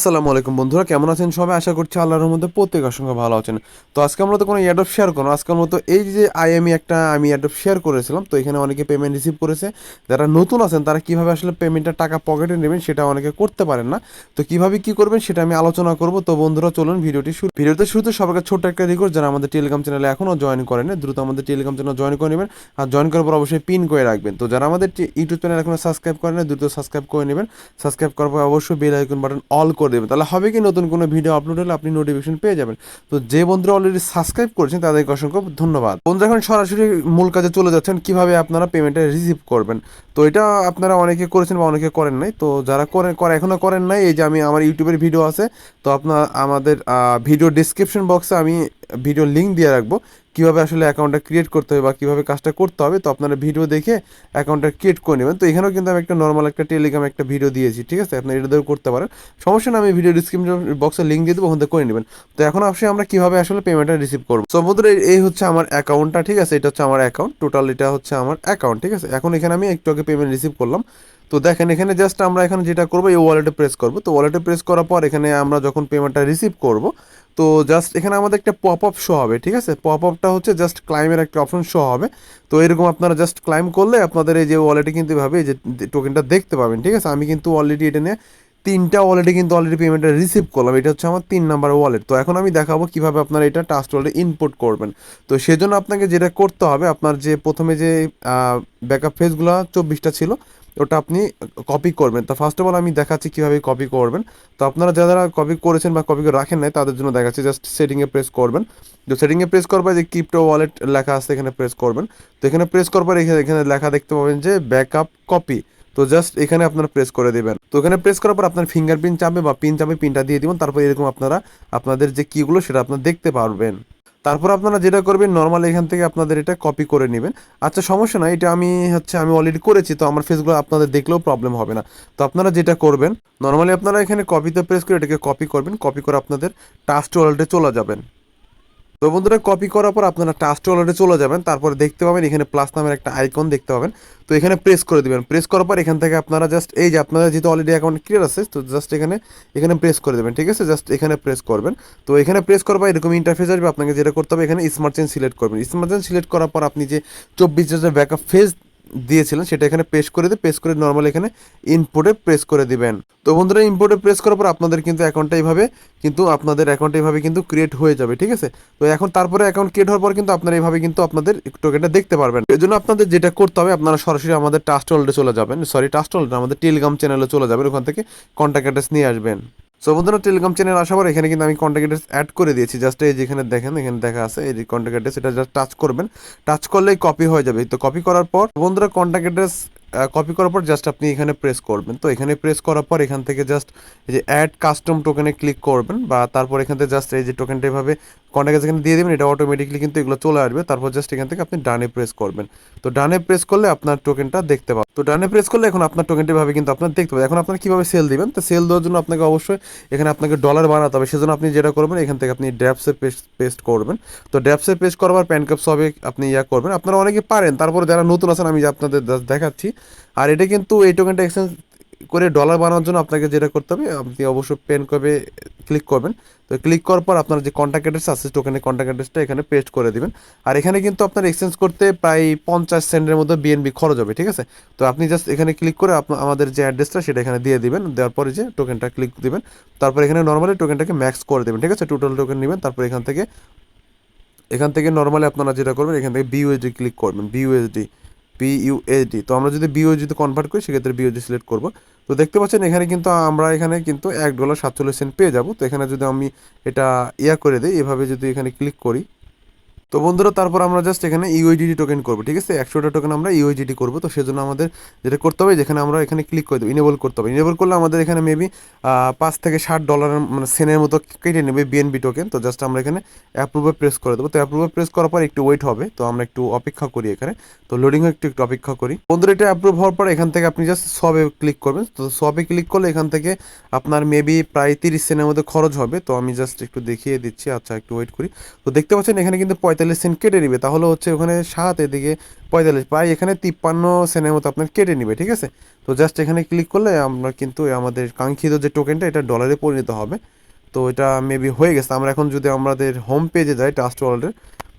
আসসালামু আলাইকুম বন্ধুরা, কেমন আছেন সবাই? আশা করছি আল্লাহর রহমতে প্রত্যেকের সঙ্গে ভালো আছেন। তো আজকে আমরা তো কোনো এয়ারড্রপ শেয়ার করবো না। আজকের মতো এই যে আমি এয়ারড্রপ শেয়ার করেছিলাম, তো এখানে অনেকে পেমেন্ট রিসিভ করেছে। যারা নতুন আছেন তারা কিভাবে আসলে পেমেন্টের টাকা পকেটে নেবেন সেটা অনেকে করতে পারেন না। তো কিভাবে কি করবেন সেটা আমি আলোচনা করব। তো বন্ধুরা চলুন ভিডিওতে শুরুতে সবাইকে ছোট্ট একটা রিকোয়েস্ট, যারা আমাদের টেলিগ্রাম চ্যানেলে এখনও জয়েন করেন দ্রুত আমাদের টেলিগ্রাম চ্যানেল জয়েন করে নেবেন। আর জয়েন করার পর অবশ্যই পিন করে রাখবেন। তো যারা আমাদের ইউটিউব চ্যানেল এখনো সাবস্ক্রাইব করেন দ্রুত সাবস্ক্রাইব করে নেবেন। সাবস্ক্রাইব করার পর অবশ্যই বেল আইকন বাটন অল করে দেবেন, তাহলে হবে কি নতুন কোনো ভিডিও আপলোড হলে আপনি নোটিফিকেশন পেয়ে যাবেন। তো যে বন্ধুরা অলরেডি সাবস্ক্রাইব করেছেন তাদেরকে অসংখ্য ধন্যবাদ। বন্ধুরা এখন সরাসরি মূল কাজে চলে যাচ্ছেন, কিভাবে আপনারা পেমেন্টটা রিসিভ করবেন। তো এটা আপনারা অনেকে করেছেন বা অনেকে করেন নাই। তো যারা এখনো করেন নাই, এই যে আমি আমার ইউটিউবের ভিডিও আছে, তো আপনার আমাদের ভিডিও ডিসক্রিপশন বক্সে আমি ভিডিও লিঙ্ক দিয়ে রাখবো কীভাবে আসলে অ্যাকাউন্টটা ক্রিয়েট করতে হবে বা কীভাবে কাজটা করতে হবে। তো আপনারা ভিডিও দেখে অ্যাকাউন্টটা ক্রিয়েট করে নেবেন। তো এখানেও কিন্তু আমি একটা নর্মাল একটা টেলিগ্রাম একটা ভিডিও দিয়েছি, ঠিক আছে? আপনি এটা দিয়েও করতে পারেন, সমস্যা না। আমি ভিডিও ডিসক্রিপশন বক্সে লিঙ্ক দিয়ে দেবো, ওখান থেকে করে নেবেন। তো এখন অবশ্যই আমরা কীভাবে আসলে পেমেন্টটা রিসিভ করবো। সো বন্ধুরা, এই হচ্ছে আমার অ্যাকাউন্টটা, ঠিক আছে? এটা হচ্ছে আমার অ্যাকাউন্ট, টোটাল এটা হচ্ছে আমার অ্যাকাউন্ট, ঠিক আছে? এখন এখানে আমি একটু আগে পেমেন্ট রিসিভ করলাম। তো দেখেন এখানে জাস্ট আমরা এখানে যেটা করবো, এই ওয়ালেটে প্রেস করবো। তো ওয়ালেটে প্রেস করার পর এখানে আমরা যখন পেমেন্টটা রিসিভ করব, তো জাস্ট এখানে আমাদের একটা পপ আপ শো হবে, ঠিক আছে? পপ আপটা হচ্ছে জাস্ট ক্লাইমের একটা অপশন শো হবে। তো এরকম আপনারা জাস্ট ক্লাইম করলে আপনাদের এই যে ওয়ালেটে কিন্তু এভাবে এই যে টোকেনটা দেখতে পাবেন, ঠিক আছে? আমি কিন্তু অলরেডি এটা নিয়ে তিনটা ওয়ালেটে কিন্তু অলরেডি পেমেন্টটা রিসিভ করলাম। এটা হচ্ছে আমার 3 নাম্বার ওয়ালেট। তো এখন আমি দেখাবো কিভাবে আপনারা এটা ট্রাস্ট ওয়ালেটে ইনপুট করবেন। তো সেজন্য আপনাকে যেটা করতে হবে, আপনার যে প্রথমে যে ব্যাকআপ ফেজগুলো 24টা ছিল ওটা আপনি কপি করবেন। তো ফার্স্ট অফ অল আমি দেখাচ্ছি কীভাবে কপি করবেন। তো আপনারা যারা কপি করেছেন বা কপি করে রাখেন নাই তাদের জন্য দেখাচ্ছি, জাস্ট সেটিংয়ে প্রেস করবেন। তো সেটিংয়ে প্রেস করবার যে ক্রিপ্টো ওয়ালেট লেখা আছে এখানে প্রেস করবেন। তো এখানে প্রেস করবার এখানে লেখা দেখতে পাবেন যে ব্যাকআপ কপি। তো জাস্ট এখানে আপনারা প্রেস করে দেবেন। তো এখানে প্রেস করার পর আপনার ফিঙ্গারপ্রিন্ট চাপবে বা পিন চাপবে, পিনটা দিয়ে দিবেন। তারপর এরকম আপনারা আপনাদের যে কিগুলো সেটা আপনারা দেখতে পারবেন। তারপর আপনারা যেটা করবেন, নর্মাল এখান থেকে আপনাদের এটা কপি করে নেবেন। আচ্ছা, সমস্যা নাই, এটা আমি অলরেডি করেছি, তো আমার ফেসগুলো আপনাদের দেখলেও প্রবলেম হবে না। তো আপনারা যেটা করবেন, নর্মালি আপনারা এখানে কপিতে প্রেস করে এটাকে কপি করবেন। কপি করে আপনাদের ট্রাস্ট ওয়ালেটে চলে যাবেন। তো বন্ধুরা, কপি করার পর আপনারা ট্রাস্ট ওয়ালেটে চলে যাবেন। তারপরে দেখতে পাবেন এখানে প্লাস নামের একটা আইকন দেখতে পাবেন। তো এখানে প্রেস করে দিবেন। প্রেস করার পর এখান থেকে আপনারা জাস্ট এই যে আপনারা যেহেতু অলরেডি অ্যাকাউন্ট ক্লিয়ার আছে, তো জাস্ট এখানে এখানে প্রেস করে দেবেন, ঠিক আছে? জাস্ট এখানে প্রেস করবেন। তো এখানে প্রেস করার পর এরকম ইন্টারফেস আসবে। আপনাকে যেটা করতে হবে, এখানে স্মার্ট চেন সিলেক্ট করবেন। স্মার্ট চেন সিলেক্ট করার পর আপনি যে 24 ব্যাকআপ ফেজ দিয়েছিলেন সেটা এখানে পেস্ট করে দিয়ে পেস্ট করে নর্মাল এখানে ইনপুটে প্রেস করে দিবেন। তো বন্ধুরা, ইনপুটে প্রেস করার পর আপনাদের কিন্তু অ্যাকাউন্টটা এইভাবে কিন্তু ক্রিয়েট হয়ে যাবে, ঠিক আছে? তো এখন তারপরে অ্যাকাউন্ট ক্রিয়েট হওয়ার পর কিন্তু আপনারা এইভাবে কিন্তু আপনাদের টোকেনটা দেখতে পারবেন। এর জন্য আপনাদের যেটা করতে হবে, আপনারা সরাসরি আমাদের ট্রাস্ট ওয়ালেটে চলে যাবেন, ট্রাস্ট ওয়ালেট আমাদের টেলিগ্রাম চ্যানেলে চলে যাবেন, ওখান থেকে কন্ট্যাক্ট অ্যাড্রেস নিয়ে আসবেন। সো বন্ধুরা, টেলিগ্রাম চ্যানেল আসার পর এখানে কিন্তু আমি কন্ট্যাক্ট অ্যাড্রেস অ্যাড করে দিয়েছি। জাস্ট এই যেখানে দেখেন, এখানে দেখা আছে এই যে কন্ট্যাক্ট অ্যাড্রেস, এটা জাস্ট টাচ করবেন। টাচ করলেই কপি হয়ে যাবে। তো কপি করার পর বন্ধুরা, কন্ট্যাক্ট অ্যাড্রেস কপি করার পর জাস্ট আপনি এখানে প্রেস করবেন। তো এখানে প্রেস করার পর এখান থেকে জাস্ট এই যে অ্যাড কাস্টম টোকেনে ক্লিক করবেন, বা তারপর এখান থেকে জাস্ট এই যে টোকেনটা এভাবে কন্ট্যাক্ট এখানে দিয়ে দেবেন। এটা অটোমেটিকলি কিন্তু এগুলো চলে আসবে। তারপর জাস্ট এখান থেকে আপনি ডানে প্রেস করবেন। তো ডানে প্রেস করলে আপনার টোকেনটা দেখতে পাবেন। তো ডানে প্রেস করলে এখন আপনার টোকেনটা এভাবে কিন্তু আপনার দেখতে পাবেন। এখন আপনারা কীভাবে সেল দিবেন? তো সেল দেওয়ার জন্য আপনাকে অবশ্যই এখানে আপনাকে ডলার বানাতে হবে। সেজন্য আপনি যেটা করবেন, এখান থেকে আপনি ড্যাপসে পেস্ট করবেন। তো ড্যাপসে পেস্ট করবার প্যানকাপ সবে আপনি করবেন। আপনারা অনেকে পারেন, তারপরে যারা নতুন আছেন আমি আপনাদের দেখাচ্ছি। আর এটা কিন্তু এই টোকেনটা এক্সচেঞ্জ করে ডলার বানানোর জন্য আপনাকে যেটা করতে হবে, আপনি অবশ্যই পেন কবে ক্লিক করবেন। তো ক্লিক করার পর আপনার যে কন্ট্যাক্ট অ্যাড্রেস আছে টোকেনের কন্ট্যাক্ট অ্যাড্রেসটা এখানে পেস্ট করে দিবেন। আর এখানে কিন্তু আপনার এক্সচেঞ্জ করতে প্রায় 50 সেন্টের মতো বিএনবি খরচ হবে, ঠিক আছে? তো আপনি জাস্ট এখানে ক্লিক করে আমাদের যে অ্যাড্রেসটা সেটা এখানে দিয়ে দিবেন। দেওয়ার পরে যে টোকেনটা ক্লিক দিবেন, তারপর এখানে নর্মালি টোকেনটাকে ম্যাক্স করে দেবেন, ঠিক আছে? টোটাল টোকেন নেবেন। তারপর এখান থেকে নর্মালি আপনারা যেটা করবেন, এখান থেকে বিইউএসডি ক্লিক করবেন। বিইউএসডি। তো আমরা যদি বিইউএসডিতে কনভার্ট করি সেক্ষেত্রে বিইউএসডি সিলেক্ট করব। তো দেখতে পাচ্ছেন এখানে কিন্তু $1.47 পেয়ে যাব। তো এখানে যদি আমি এটা করে দিই, এভাবে যদি এখানে ক্লিক করি, তো বন্ধুরা তারপর আমরা জাস্ট এখানে ইউএসডিটি টোকেন করবো, ঠিক আছে? 100টা টোকেন আমরা ইউএসডিটি করবো। তো সেজন্য আমাদের যেটা করতে হবে, যেখানে আমরা এখানে ক্লিক করে দেবো, ইনেবল করতে হবে। ইনেবল করলে আমাদের এখানে মেবি $5 থেকে $60 মানে সেনের মতো কেটে নেবে বিএনবি টোকেন। তো জাস্ট আমরা এখানে অ্যাপ্রুভে প্রেস করে দেবো। তো অ্যাপ্রুভে প্রেস করার পর একটু ওয়েট হবে। তো আমরা একটু অপেক্ষা করি এখানে। তো লোডিং একটু অপেক্ষা করি। বন্ধুরা, এটা অ্যাপ্রুভ হওয়ার পর এখান থেকে আপনি জাস্ট সবে ক্লিক করবেন। তো সবে ক্লিক করলে এখান থেকে আপনার মেবি প্রায় 30 সেনের মধ্যে খরচ হবে। তো আমি জাস্ট একটু দেখিয়ে দিচ্ছি। আচ্ছা, একটু ওয়েট করি। তো দেখতে পাচ্ছেন এখানে কিন্তু 45 সেন্ট কেটে নিবে, তাহলে হচ্ছে ওখানে 7 এদিকে 45, প্রায় এখানে 53 সেন্টের মতো আপনার কেটে নিবে, ঠিক আছে। তো জাস্ট এখানে ক্লিক করলে আমরা কিন্তু আমাদের কাঙ্ক্ষিত যে টোকেনটা এটা ডলারে পরিণত হবে। তো এটা মেবি হয়ে গেছে। আমরা এখন যদি আমাদের হোম পেজে যাই ট্রাস্ট ওয়ালেটের,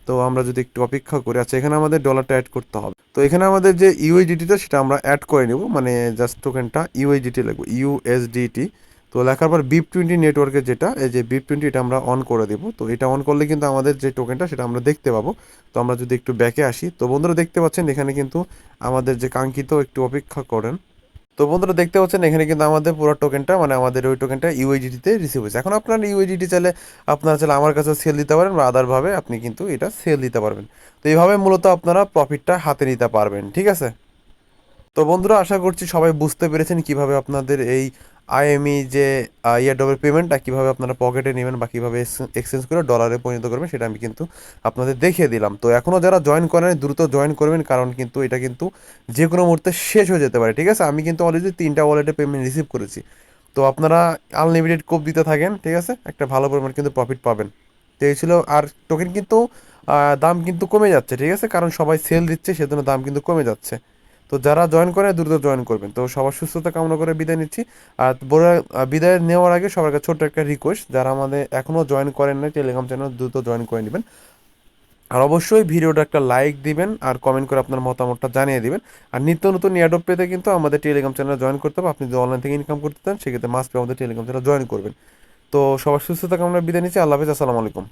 তো আমরা যদি একটু অপেক্ষা করি, আচ্ছা এখানে আমাদের ডলারটা অ্যাড করতে হবে। তো এখানে আমাদের যে ইউএসডিটিটা সেটা আমরা অ্যাড করে নেব, মানে জাস্ট টোকেনটা ইউএসডিটি লাগবে, ইউএসডিটি। তো লেখার পর BIP20 নেটওয়ার্কের যেটা এই যে BIP20 এটা আমরা অন করে দেবো। তো এটা অন করলে কিন্তু আমাদের যে টোকেনটা সেটা আমরা দেখতে পাবো। তো আমরা যদি একটু ব্যাকে আসি, তো বন্ধুরা দেখতে পাচ্ছেন এখানে কিন্তু আমাদের যে কাঙ্ক্ষিত, একটু অপেক্ষা করেন। তো বন্ধুরা দেখতে পাচ্ছেন এখানে কিন্তু আমাদের পুরো টোকেনটা, মানে আমাদের ওই টোকেনটা ইউএসডিটিতে রিসিভ হয়েছে। এখন আপনার ইউএসডিটি চাইলে আপনারা চাইলে আমার কাছে সেল দিতে পারেন, বা আদারভাবে আপনি কিন্তু এটা সেল দিতে পারবেন। তো এইভাবে মূলত আপনারা প্রফিটটা হাতে নিতে পারবেন, ঠিক আছে। তো বন্ধুরা আশা করছি সবাই বুঝতে পেরেছেন কিভাবে আপনাদের এই আইএমই যে ইয়ারড্রপের পেমেন্টটা কীভাবে আপনারা পকেটে নেবেন বা কীভাবে এক্সচেঞ্জ করে ডলারে পরিণত করবেন সেটা আমি কিন্তু আপনাদের দেখিয়ে দিলাম। তো এখনও যারা জয়েন করেন দ্রুত জয়েন করবেন, কারণ কিন্তু এটা কিন্তু যে কোনো মুহূর্তে শেষ হয়ে যেতে পারে, ঠিক আছে। আমি কিন্তু অলরেডি 3টা ওয়ালেটে পেমেন্ট রিসিভ করেছি। তো আপনারা আনলিমিটেড কোপ দিতে থাকেন, ঠিক আছে, একটা ভালো পরিমাণ কিন্তু প্রফিট পাবেন। তো এই ছিল। আর টোকেন কিন্তু দাম কিন্তু কমে যাচ্ছে, ঠিক আছে, কারণ সবাই সেল দিচ্ছে সেজন্য দাম কিন্তু কমে যাচ্ছে। তো যারা জয়েন করে দ্রুত জয়েন করবেন। তো সবার সুস্থতা কামনা করে বিদায় নিচ্ছি। আর বড় বিদায় নেওয়ার আগে সবার কাছে ছোট্ট একটা রিকোয়েস্ট, যারা আমাদের এখনও জয়েন করেন না টেলিগ্রাম চ্যানেল, দ্রুত জয়েন করে নেবেন। আর অবশ্যই ভিডিওটা একটা লাইক দিবেন আর কমেন্ট করে আপনার মতামতটা জানিয়ে দিবেন। আর নিত্য নতুন এয়ারড্রপ পেতে কিন্তু আমাদের টেলিগ্রাম চ্যানেলে জয়েন করতে হবে। আপনি যদি অনলাইন থেকে ইনকাম করতে চান সেক্ষেত্রে মাস্ট আমাদের টেলিগ্রাম চ্যানেলে জয়েন করবেন। তো সবার সুস্থতা কামনা বিদায় নিচ্ছি। আল্লাহ হাফেজ, আসসালামু আলাইকুম।